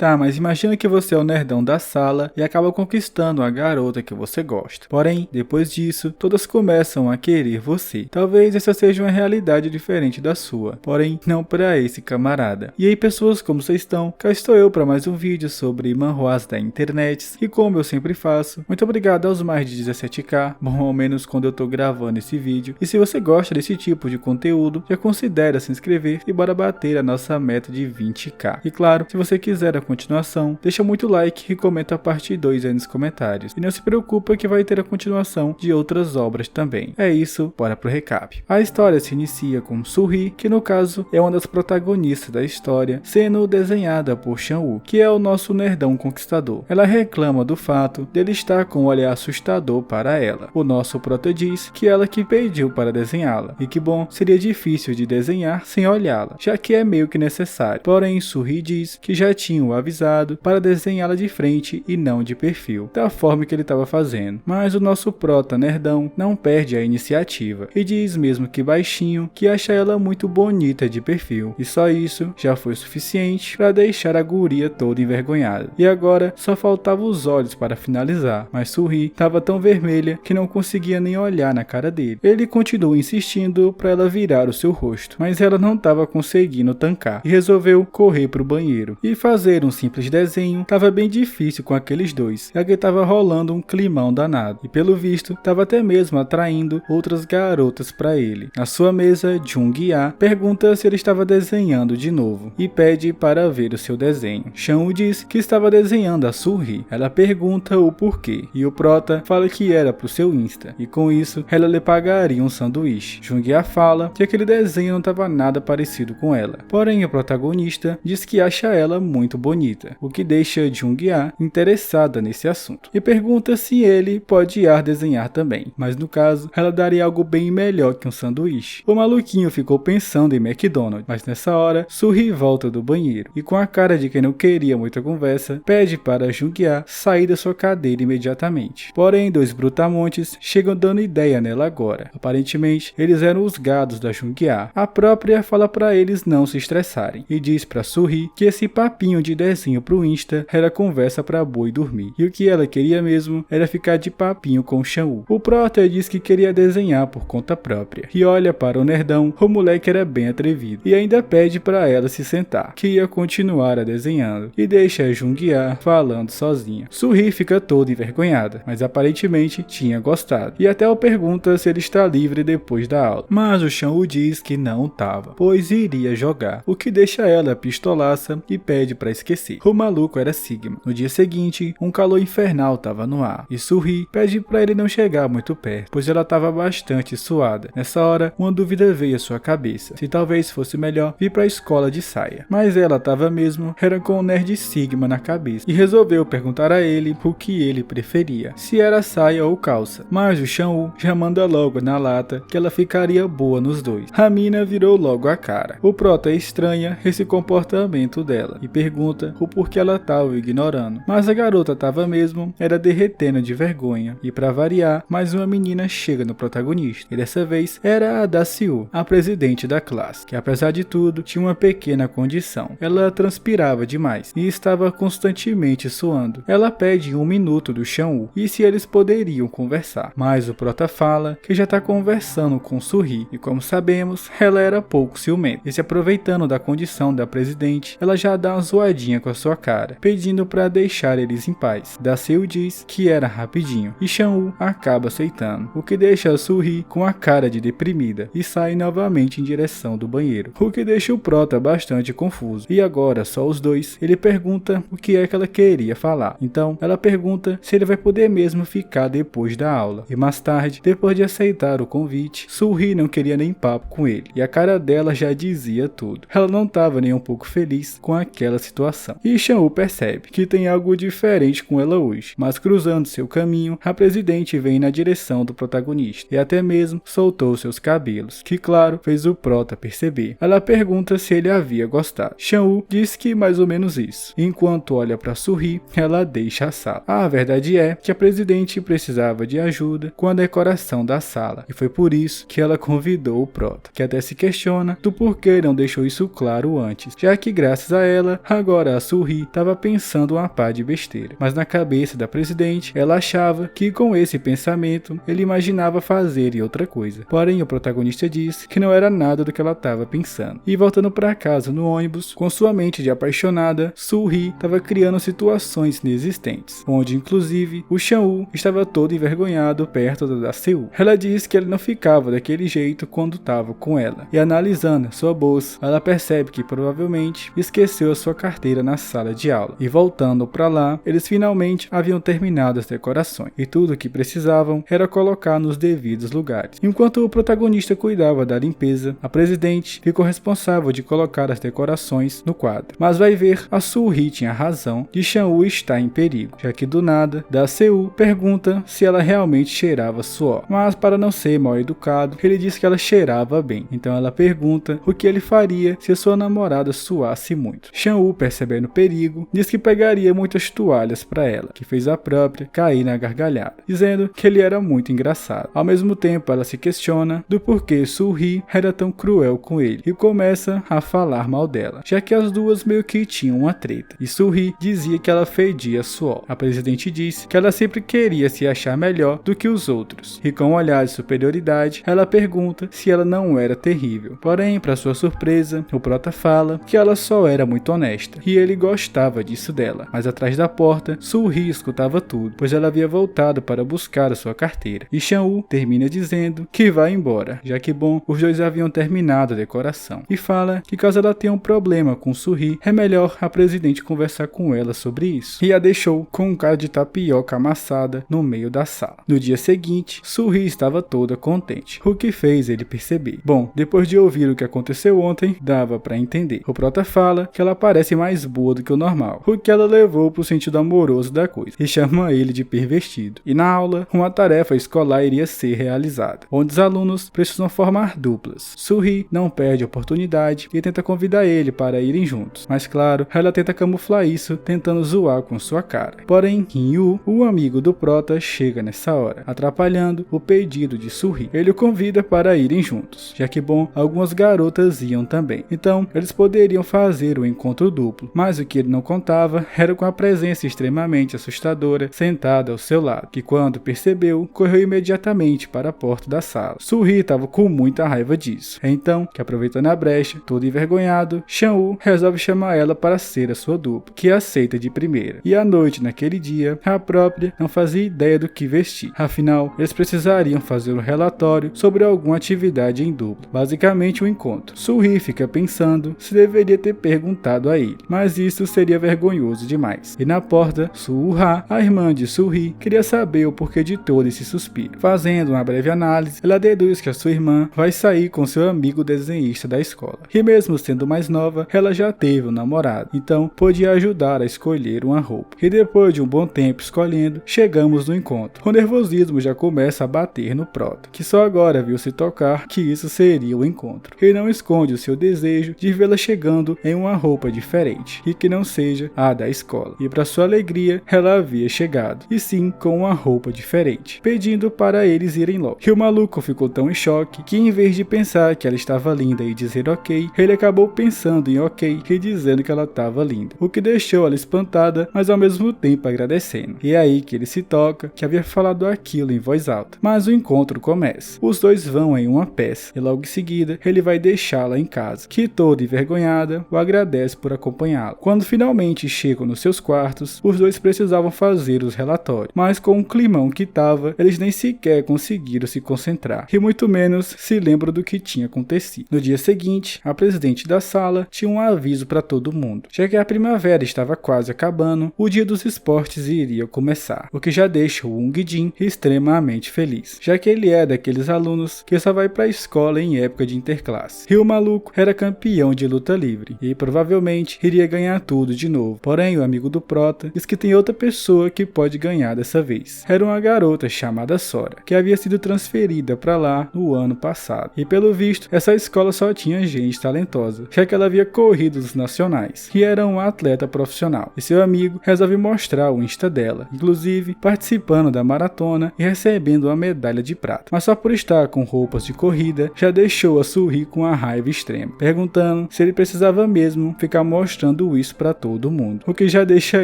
Tá, mas imagina que você é o nerdão da sala e acaba conquistando a garota que você gosta. Porém, depois disso, todas começam a querer você. Talvez essa seja uma realidade diferente da sua, porém não para esse camarada. E aí pessoas, como vocês estão? Cá estou eu para mais um vídeo sobre manhwas da internet. E como eu sempre faço, muito obrigado aos mais de 17k, bom, ao menos quando eu tô gravando esse vídeo. E se você gosta desse tipo de conteúdo, já considera se inscrever e bora bater a nossa meta de 20k. E claro, se você quiser a continuação, deixa muito like e comenta a parte 2 aí nos comentários. E não se preocupa que vai ter a continuação de outras obras também. É isso, bora pro recap. A história se inicia com Su-hee, que no caso é uma das protagonistas da história, sendo desenhada por Chan-woo, que é o nosso nerdão conquistador. Ela reclama do fato dele estar com um olhar assustador para ela. O nosso prota diz que ela que pediu para desenhá-la, e que bom, seria difícil de desenhar sem olhá-la, já que é meio que necessário. Porém, Su-hee diz que já tinha o avisado para desenhá-la de frente e não de perfil, da forma que ele estava fazendo. Mas o nosso prota nerdão não perde a iniciativa, e diz mesmo que baixinho que acha ela muito bonita de perfil, e só isso já foi suficiente para deixar a guria toda envergonhada. E agora só faltava os olhos para finalizar, mas Su-hee estava tão vermelha que não conseguia nem olhar na cara dele. Ele continua insistindo para ela virar o seu rosto, mas ela não estava conseguindo tancar e resolveu correr para o banheiro. E fazer um simples desenho estava bem difícil com aqueles dois, já que estava rolando um climão danado, e pelo visto estava até mesmo atraindo outras garotas para ele. Na sua mesa, Jung-ah pergunta se ele estava desenhando de novo e pede para ver o seu desenho. Chan-woo diz que estava desenhando a Su-hee. Ela pergunta o porquê e o prota fala que era pro seu Insta, e com isso ela lhe pagaria um sanduíche. Jung-ah fala que aquele desenho não estava nada parecido com ela, porém o protagonista diz que acha ela muito bonita, o que deixa Jung-ah interessada nesse assunto e pergunta se ele pode ir desenhar também, mas no caso ela daria algo bem melhor que um sanduíche. O maluquinho ficou pensando em McDonald's, mas nessa hora Su-hee volta do banheiro e com a cara de quem não queria muita conversa, pede para Jung-ah sair da sua cadeira imediatamente. Porém, dois brutamontes chegam dando ideia nela agora. Aparentemente, eles eram os gados da Jung-ah. A própria fala para eles não se estressarem e diz para Su-hee que esse papinho de desenho pro Insta era conversa para boi dormir, e o que ela queria mesmo era ficar de papinho com Chan-woo. O prota diz que queria desenhar por conta própria e olha para o nerdão. O moleque era bem atrevido e ainda pede para ela se sentar, que ia continuar a desenhando, e deixa a Jung-ah falando sozinha. Su-hee fica toda envergonhada, mas aparentemente tinha gostado, e até o pergunta se ele está livre depois da aula, mas o Chan-woo diz que não estava, pois iria jogar, o que deixa ela pistolaça e pede para esquecer. O maluco era Sigma. No dia seguinte, um calor infernal estava no ar, e Su-hee pede para ele não chegar muito perto, pois ela estava bastante suada. Nessa hora, uma dúvida veio à sua cabeça, se talvez fosse melhor vir para a escola de saia, mas ela estava mesmo era com o nerd Sigma na cabeça, e resolveu perguntar a ele o que ele preferia, se era saia ou calça, mas o Chan-woo já manda logo na lata que ela ficaria boa nos dois. A mina virou logo a cara. O prota estranha esse comportamento dela e pergunta o porquê ela estava ignorando, mas a garota estava mesmo era derretendo de vergonha, e para variar, mais uma menina chega no protagonista, e dessa vez era a Da-siu, a presidente da classe, que apesar de tudo tinha uma pequena condição: ela transpirava demais e estava constantemente suando. Ela pede 1 minuto do Chan-woo e se eles poderiam conversar, mas o prota fala que já está conversando com Su-hee, e como sabemos, ela era pouco ciumenta, e se aproveitando da condição da presidente, ela já dá uma zoadinha com a sua cara, pedindo para deixar eles em paz. Da-siu diz que era rapidinho, e Chan-woo acaba aceitando, o que deixa a Su-hee com a cara de deprimida, e sai novamente em direção do banheiro, o que deixa o prota bastante confuso. E agora só os dois, ele pergunta o que é que ela queria falar, então ela pergunta se ele vai poder mesmo ficar depois da aula, e mais tarde, depois de aceitar o convite, Su-hee não queria nem papo com ele, e a cara dela já dizia tudo. Ela não estava nem um pouco feliz com aquela situação, e Chan-woo percebe que tem algo diferente com ela hoje, mas cruzando seu caminho, a presidente vem na direção do protagonista, e até mesmo soltou seus cabelos, que claro, fez o prota perceber. Ela pergunta se ele havia gostado. Chan-woo diz que mais ou menos isso. Enquanto olha para Su-hee, ela deixa a sala. A verdade é que a presidente precisava de ajuda com a decoração da sala, e foi por isso que ela convidou o prota, que até se questiona do porquê não deixou isso claro antes, já que graças a ela, agora a Soo-hee estava pensando uma pá de besteira, mas na cabeça da presidente, ela achava que com esse pensamento, ele imaginava fazer outra coisa. Porém, o protagonista disse que não era nada do que ela estava pensando. E voltando para casa no ônibus, com sua mente de apaixonada, Soo-hee estava criando situações inexistentes, onde inclusive o Chan-woo estava todo envergonhado perto da Seo. Ela disse que ele não ficava daquele jeito quando estava com ela, e analisando sua bolsa, ela percebe que provavelmente esqueceu a sua carteira na sala de aula. E voltando para lá, eles finalmente haviam terminado as decorações, e tudo o que precisavam era colocar nos devidos lugares. Enquanto o protagonista cuidava da limpeza, a presidente ficou responsável de colocar as decorações no quadro. Mas vai ver, a Soo-hee tinha razão de Chan-woo estar em perigo, já que do nada, da Seo pergunta se ela realmente cheirava suor. Mas para não ser mal educado, ele diz que ela cheirava bem. Então ela pergunta o que ele faria se a sua namorada suasse muito. Chan-woo, percebendo o perigo, diz que pegaria muitas toalhas para ela, que fez a própria cair na gargalhada, dizendo que ele era muito engraçado. Ao mesmo tempo, ela se questiona do porquê Soo-hee era tão cruel com ele e começa a falar mal dela, já que as duas meio que tinham uma treta, e Soo-hee dizia que ela fedia suor. A presidente disse que ela sempre queria se achar melhor do que os outros, e com um olhar de superioridade, ela pergunta se ela não era terrível. Porém, para sua surpresa, o prota fala que ela só era muito honesta, e ele gostava disso dela. Mas atrás da porta, Soo-hee escutava tudo, pois ela havia voltado para buscar a sua carteira, e Chan-woo termina dizendo que vai embora, já que os dois haviam terminado a decoração, e fala que caso ela tenha um problema com Soo-hee, é melhor a presidente conversar com ela sobre isso, e a deixou com um cara de tapioca amassada no meio da sala. No dia seguinte, Soo-hee estava toda contente, o que fez ele perceber. Bom, depois de ouvir o que aconteceu ontem, dava pra entender. O prota fala que ela parece mais boa do que o normal, o que ela levou pro sentido amoroso da coisa, e chama ele de pervertido. E na aula, uma tarefa escolar iria ser realizada, onde os alunos precisam formar duplas. Soo-hee não perde a oportunidade e tenta convidar ele para irem juntos, mas claro, ela tenta camuflar isso, tentando zoar com sua cara. Porém, Hin-woo, o amigo do prota, chega nessa hora, atrapalhando o pedido de Soo-hee. Ele o convida para irem juntos, já que algumas garotas iam também, então eles poderiam fazer o encontro duplo, mas o que ele não contava era com a presença extremamente assustadora sentada ao seu lado, que quando percebeu, correu imediatamente para a porta da sala. Soo-hee estava com muita raiva disso, é então que, aproveitando a brecha, todo envergonhado, Chan-woo resolve chamar ela para ser a sua dupla, que aceita de primeira. E à noite naquele dia, a própria não fazia ideia do que vestir, afinal, eles precisariam fazer um relatório sobre alguma atividade em dupla, basicamente um encontro. Soo-hee fica pensando se deveria ter perguntado a ele, mas isso seria vergonhoso demais. E na porta, Soo-ha, a irmã de Soo-hee, queria saber o porquê de todo esse suspiro. Fazendo uma breve análise, ela deduz que a sua irmã vai sair com seu amigo desenhista da escola, e mesmo sendo mais nova, ela já teve um namorado, então podia ajudar a escolher uma roupa. E depois de um bom tempo escolhendo, chegamos no encontro. O nervosismo já começa a bater no prota, que só agora viu se tocar que isso seria o encontro. E não esconde o seu desejo de vê-la chegando em uma roupa diferente, e que não seja a da escola. E para sua alegria, ela havia chegado, e sim com uma roupa diferente, pedindo para eles irem logo. E o maluco ficou tão em choque que, em vez de pensar que ela estava linda e dizer ok, ele acabou pensando em ok e dizendo que ela estava linda, o que deixou ela espantada, mas ao mesmo tempo agradecendo. E é aí que ele se toca que havia falado aquilo em voz alta. Mas o encontro começa. Os dois vão em uma peça, e logo em seguida ele vai deixá-la em casa, que toda envergonhada o agradece por acompanhá-la. Quando finalmente chegam nos seus quartos, os dois precisavam fazer os relatórios, mas com o climão que tava, eles nem sequer conseguiram se concentrar, e muito menos se lembram do que tinha acontecido. No dia seguinte, a presidente da sala tinha um aviso para todo mundo. Já que a primavera estava quase acabando, o dia dos esportes iria começar, o que já deixa o Wong-jin extremamente feliz, já que ele é daqueles alunos que só vai para a escola em época de interclasse. E o maluco era campeão de luta livre, e provavelmente iria ganhar tudo de novo. Porém, o amigo do prota diz que tem outra pessoa que pode ganhar dessa vez. Era uma garota chamada Sora, que havia sido transferida para lá no ano passado. E pelo visto, essa escola só tinha gente talentosa, já que ela havia corrido os nacionais, e era uma atleta profissional. E seu amigo resolve mostrar o Insta dela, inclusive participando da maratona e recebendo uma medalha de prata. Mas só por estar com roupas de corrida, já deixou a Soo-hee com uma raiva extrema, perguntando se ele precisava mesmo ficar mostrando contando isso pra todo mundo, o que já deixa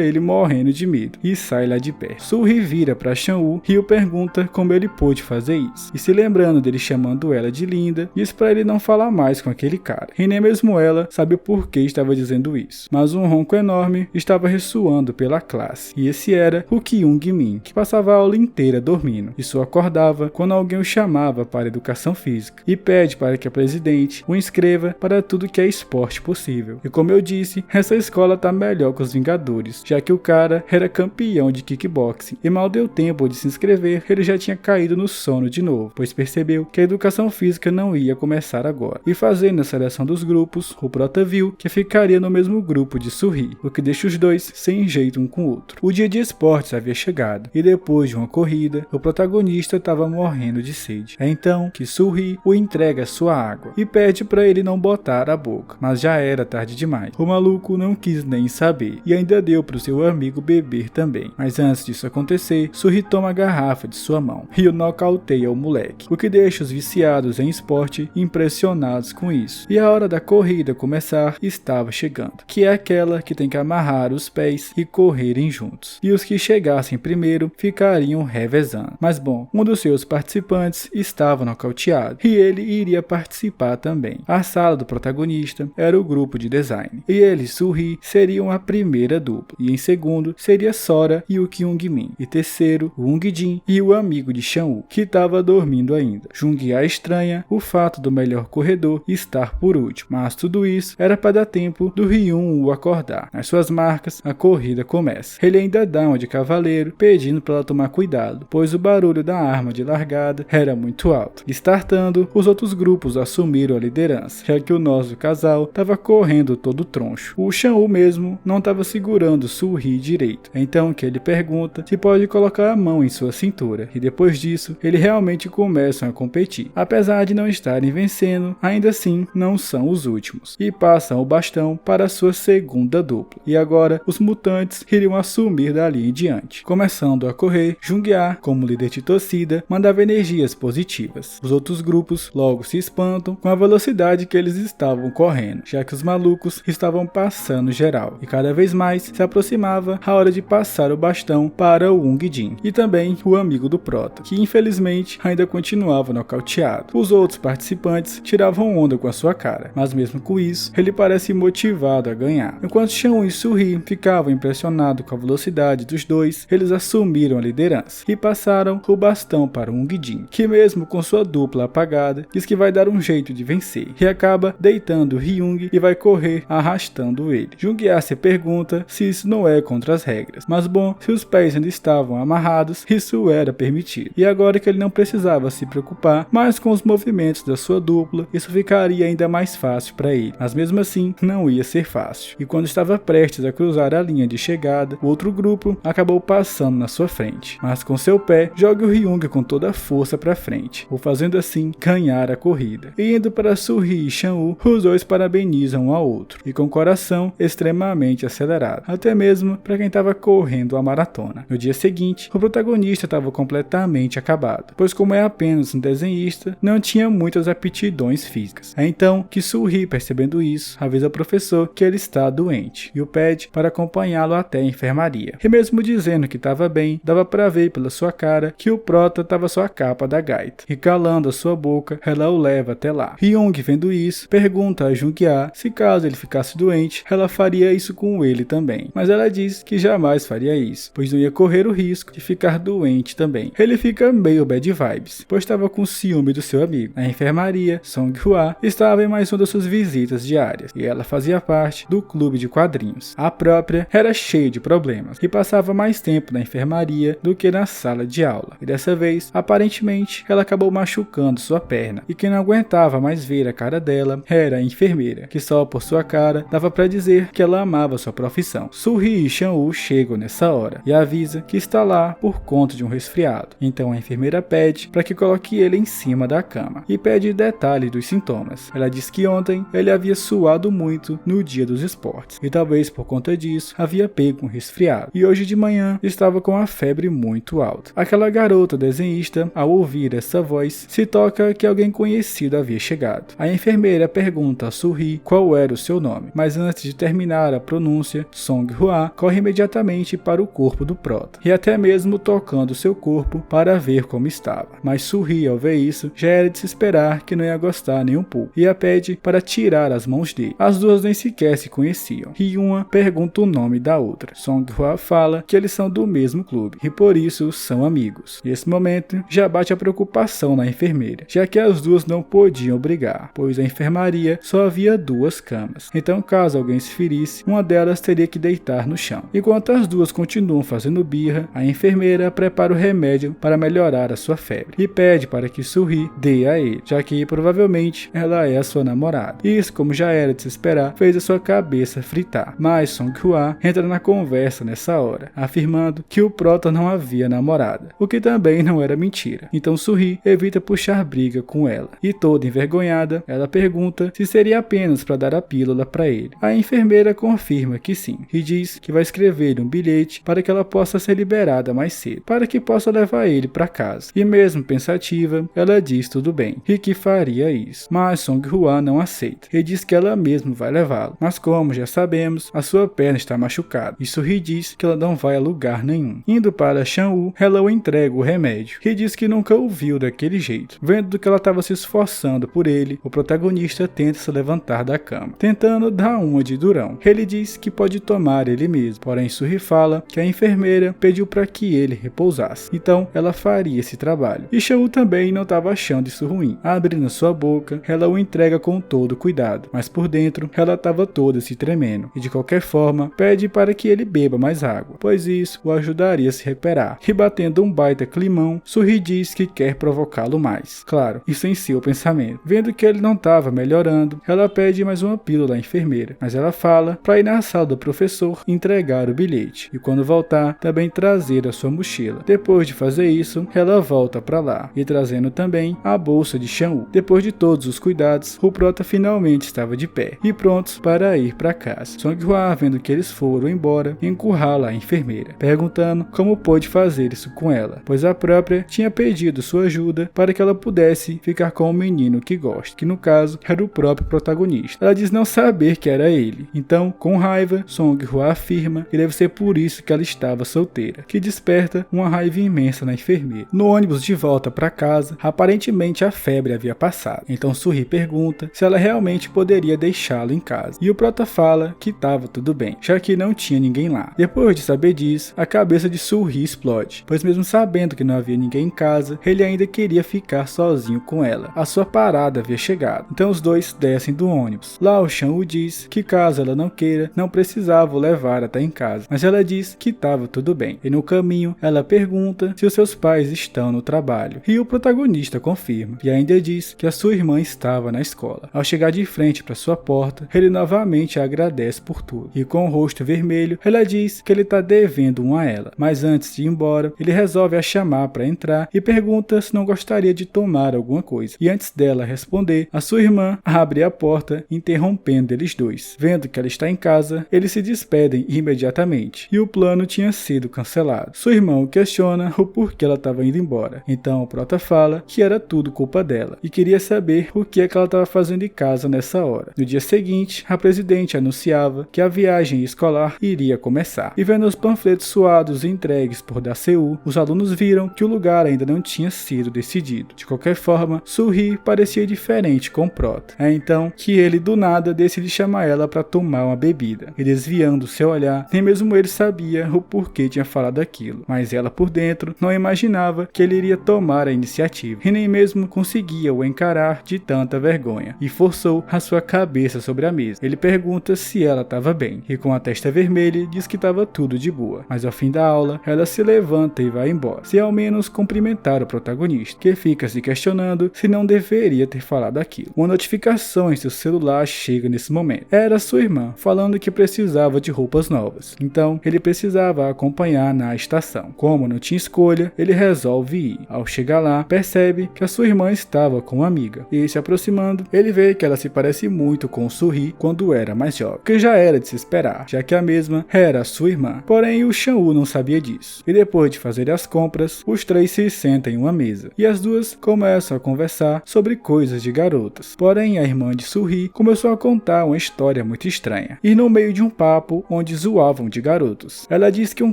ele morrendo de medo, e sai lá de perto. Surri vira pra Shan-woo e o pergunta como ele pôde fazer isso, e se lembrando dele chamando ela de linda, diz pra ele não falar mais com aquele cara, e nem mesmo ela sabe o porquê estava dizendo isso, mas um ronco enorme estava ressoando pela classe, e esse era o Kyung-min, que passava a aula inteira dormindo, e só acordava quando alguém o chamava para educação física, e pede para que a presidente o inscreva para tudo que é esporte possível. E como eu disse, essa escola tá melhor que os Vingadores, já que o cara era campeão de kickboxing, e mal deu tempo de se inscrever, ele já tinha caído no sono de novo, pois percebeu que a educação física não ia começar agora. E fazendo a seleção dos grupos, o Prota viu que ficaria no mesmo grupo de Surri, o que deixa os dois sem jeito um com o outro. O dia de esportes havia chegado, e depois de uma corrida, o protagonista estava morrendo de sede. É então que Surri o entrega sua água, e pede para ele não botar a boca, mas já era tarde demais. O maluco não quis nem saber, e ainda deu para o seu amigo beber também. Mas antes disso acontecer, Surri toma a garrafa de sua mão, e o nocauteia o moleque, o que deixa os viciados em esporte impressionados com isso. E a hora da corrida começar estava chegando, que é aquela que tem que amarrar os pés e correrem juntos, e os que chegassem primeiro ficariam revezando. Mas bom, um dos seus participantes estava nocauteado, e ele iria participar também. A sala do protagonista era o grupo de design, e ele e Surri seriam a primeira dupla, e em segundo seria Sora e o Kyung-min, e terceiro o Ung-jin e o amigo de Shan-woo, que estava dormindo ainda. Jung-a estranha o fato do melhor corredor estar por último, mas tudo isso era para dar tempo do Hyun-woo acordar. Nas suas marcas, a corrida começa. Ele ainda dá uma de cavaleiro, pedindo para ela tomar cuidado, pois o barulho da arma de largada era muito alto. Startando, os outros grupos assumiram a liderança, já que o nosso casal estava correndo todo troncho. O Shan-woo mesmo não estava segurando Surri direito, então que ele pergunta se pode colocar a mão em sua cintura, e depois disso, eles realmente começam a competir. Apesar de não estarem vencendo, ainda assim não são os últimos, e passam o bastão para a sua segunda dupla. E agora, os mutantes iriam assumir dali em diante. Começando a correr, Jung-a, como líder de torcida, mandava energias positivas. Os outros grupos logo se espantam com a velocidade que eles estavam correndo, já que os malucos estavam passando geral, e cada vez mais se aproximava a hora de passar o bastão para o Ung-jin, e também o amigo do Prota, que infelizmente ainda continuava nocauteado. Os outros participantes tiravam onda com a sua cara, mas mesmo com isso, ele parece motivado a ganhar. Enquanto Shan-woo e Surri ficavam impressionados com a velocidade dos dois, eles assumiram a liderança e passaram o bastão para o Ung-jin, que mesmo com sua dupla apagada, diz que vai dar um jeito de vencer, e acaba deitando Hyung e vai correr arrastando ele. Jung-a se pergunta se isso não é contra as regras, mas bom, se os pés ainda estavam amarrados, isso era permitido. E agora que ele não precisava se preocupar mais com os movimentos da sua dupla, isso ficaria ainda mais fácil para ele, mas mesmo assim não ia ser fácil. E quando estava prestes a cruzar a linha de chegada, o outro grupo acabou passando na sua frente, mas com seu pé joga o Hyung com toda a força para frente, ou fazendo assim ganhar a corrida. E indo para Surri e Shan-woo, os dois parabenizam um ao outro, e com o coração extremamente acelerado, até mesmo para quem estava correndo a maratona. No dia seguinte, o protagonista estava completamente acabado, pois como é apenas um desenhista, não tinha muitas aptidões físicas. É então que Surri, percebendo isso, avisa ao professor que ele está doente, e o pede para acompanhá-lo até a enfermaria. E mesmo dizendo que estava bem, dava para ver pela sua cara que o Prota estava só a capa da gaita, e calando a sua boca, ela o leva até lá. Hyung, vendo isso, pergunta a Jung-a se caso ele ficasse doente, ela faria isso com ele também, mas ela diz que jamais faria isso, pois não ia correr o risco de ficar doente também. Ele fica meio bad vibes, pois estava com ciúme do seu amigo. Na enfermaria, Song-hwa estava em mais uma das suas visitas diárias, e ela fazia parte do clube de quadrinhos. A própria era cheia de problemas, e passava mais tempo na enfermaria do que na sala de aula, e dessa vez, aparentemente, ela acabou machucando sua perna, e quem não aguentava mais ver a cara dela era a enfermeira, que só por sua cara dava para dizer que ela amava sua profissão. Surri e Shan-woo chegam nessa hora, e avisa que está lá por conta de um resfriado. Então a enfermeira pede para que coloque ele em cima da cama, e pede detalhes dos sintomas. Ela diz que ontem ele havia suado muito no dia dos esportes, e talvez por conta disso havia pego um resfriado, e hoje de manhã estava com a febre muito alta. Aquela garota desenhista, ao ouvir essa voz, se toca que alguém conhecido havia chegado. A enfermeira pergunta a Surri qual era o seu nome, mas antes antes de terminar a pronúncia, Songhua corre imediatamente para o corpo do prota, e até mesmo tocando seu corpo para ver como estava. Mas Soo-hee, ao ver isso, já era de se esperar que não ia gostar nem um pouco, e a pede para tirar as mãos dele. As duas nem sequer se conheciam, e uma pergunta o nome da outra. Songhua fala que eles são do mesmo clube, e por isso são amigos. Nesse momento, já bate a preocupação na enfermeira, já que as duas não podiam brigar, pois a enfermaria só havia 2 camas. Então, caso alguém se ferisse, uma delas teria que deitar no chão. Enquanto as duas continuam fazendo birra, a enfermeira prepara o remédio para melhorar a sua febre e pede para que Soo-hee dê a ele, já que provavelmente ela é a sua namorada. Isso, como já era de se esperar, fez a sua cabeça fritar. Mas Songhua entra na conversa nessa hora, afirmando que o prota não havia namorada, o que também não era mentira. Então Soo-hee evita puxar briga com ela, e toda envergonhada, ela pergunta se seria apenas para dar a pílula para ele. A enfermeira confirma que sim, e diz que vai escrever um bilhete para que ela possa ser liberada mais cedo, para que possa levar ele para casa. E mesmo pensativa, ela diz tudo bem, e que faria isso. Mas Songhua não aceita, e diz que ela mesma vai levá-lo. Mas como já sabemos, a sua perna está machucada, e Soo-hee diz que ela não vai a lugar nenhum. Indo para Chan-woo, ela o entrega o remédio, e diz que nunca o viu daquele jeito. Vendo que ela estava se esforçando por ele, o protagonista tenta se levantar da cama, tentando dar uma de durão. Ele diz que pode tomar ele mesmo, porém Soo-hee fala que a enfermeira pediu para que ele repousasse, então ela faria esse trabalho. E Chan-woo também não estava achando isso ruim. Abrindo sua boca, ela o entrega com todo cuidado, mas por dentro ela estava toda se tremendo, e de qualquer forma pede para que ele beba mais água, pois isso o ajudaria a se recuperar. E batendo um baita climão, Soo-hee diz que quer provocá-lo mais. Claro, isso em seu pensamento. Vendo que ele não estava melhorando, ela pede mais uma pílula à enfermeira, mas ela fala para ir na sala do professor entregar o bilhete, e quando voltar, também trazer a sua mochila. Depois de fazer isso, ela volta para lá, e trazendo também a bolsa de Chan-woo. Depois de todos os cuidados, o prota finalmente estava de pé, e prontos para ir para casa. Songhua, vendo que eles foram embora, encurrala a enfermeira, perguntando como pôde fazer isso com ela, pois a própria tinha pedido sua ajuda para que ela pudesse ficar com o menino que gosta, que no caso era o próprio protagonista. Ela diz não saber que era ele, então com raiva, Songhua afirma que deve ser por isso que ela estava solteira, que desperta uma raiva imensa na enfermeira. No ônibus de volta para casa, aparentemente a febre havia passado, então Soo-hee pergunta se ela realmente poderia deixá-lo em casa, e o prota fala que estava tudo bem, já que não tinha ninguém lá. Depois de saber disso, a cabeça de Soo-hee explode, pois mesmo sabendo que não havia ninguém em casa, ele ainda queria ficar sozinho com ela. A sua parada havia chegado, então os dois descem do ônibus. Lá o Chan-woo diz que caso ela não queira, não precisava o levar até em casa, mas ela diz que estava tudo bem, e no caminho ela pergunta se os seus pais estão no trabalho, e o protagonista confirma, e ainda diz que a sua irmã estava na escola. Ao chegar de frente para sua porta, ele novamente a agradece por tudo, e com o rosto vermelho, ela diz que ele está devendo um a ela, mas antes de ir embora, ele resolve a chamar para entrar e pergunta se não gostaria de tomar alguma coisa, e antes dela responder, a sua irmã abre a porta, interrompendo eles dois. Vendo que ela está em casa, eles se despedem imediatamente, e o plano tinha sido cancelado. Sua irmã o questiona o porquê ela estava indo embora, então o prota fala que era tudo culpa dela, e queria saber o que é que ela estava fazendo em casa nessa hora. No dia seguinte, a presidente anunciava que a viagem escolar iria começar, e vendo os panfletos suados entregues por DASEU, os alunos viram que o lugar ainda não tinha sido decidido. De qualquer forma, Soo-hee parecia diferente com o prota. É então que ele do nada decide chamar ela para tomar uma bebida, e desviando seu olhar, nem mesmo ele sabia o porquê tinha falado aquilo, mas ela por dentro não imaginava que ele iria tomar a iniciativa, e nem mesmo conseguia o encarar de tanta vergonha, e forçou a sua cabeça sobre a mesa. Ele pergunta se ela estava bem, e com a testa vermelha diz que estava tudo de boa, mas ao fim da aula, ela se levanta e vai embora, sem ao menos cumprimentar o protagonista, que fica se questionando se não deveria ter falado aquilo. Uma notificação em seu celular chega nesse momento. Era sua irmã, falando que precisava de roupas novas, então ele precisava acompanhar na estação. Como não tinha escolha, ele resolve ir. Ao chegar lá, percebe que a sua irmã estava com uma amiga, e se aproximando, ele vê que ela se parece muito com Soo-hee quando era mais jovem, que já era de se esperar, já que a mesma era a sua irmã. Porém, o Chan-woo não sabia disso, e depois de fazer as compras, os três se sentam em uma mesa, e as duas começam a conversar sobre coisas de garotas. Porém, a irmã de Soo-hee começou a contar uma história muito estranha. E no meio de um papo onde zoavam de garotos, ela disse que um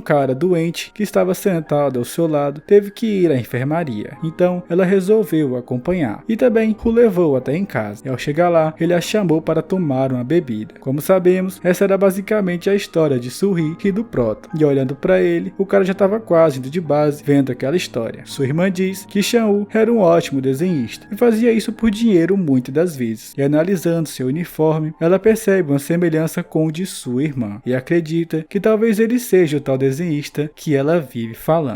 cara doente que estava sentado ao seu lado teve que ir à enfermaria. Então ela resolveu o acompanhar e também o levou até em casa. E ao chegar lá, ele a chamou para tomar uma bebida. Como sabemos, essa era basicamente a história de Suri e do Prota. E olhando para ele, o cara já estava quase indo de base vendo aquela história. Sua irmã diz que Shan-woo era um ótimo desenhista e fazia isso por dinheiro muitas das vezes. E analisando seu uniforme, ela percebe uma semelhança com o de sua irmã e acredita que talvez ele seja o tal desenhista que ela vive falando.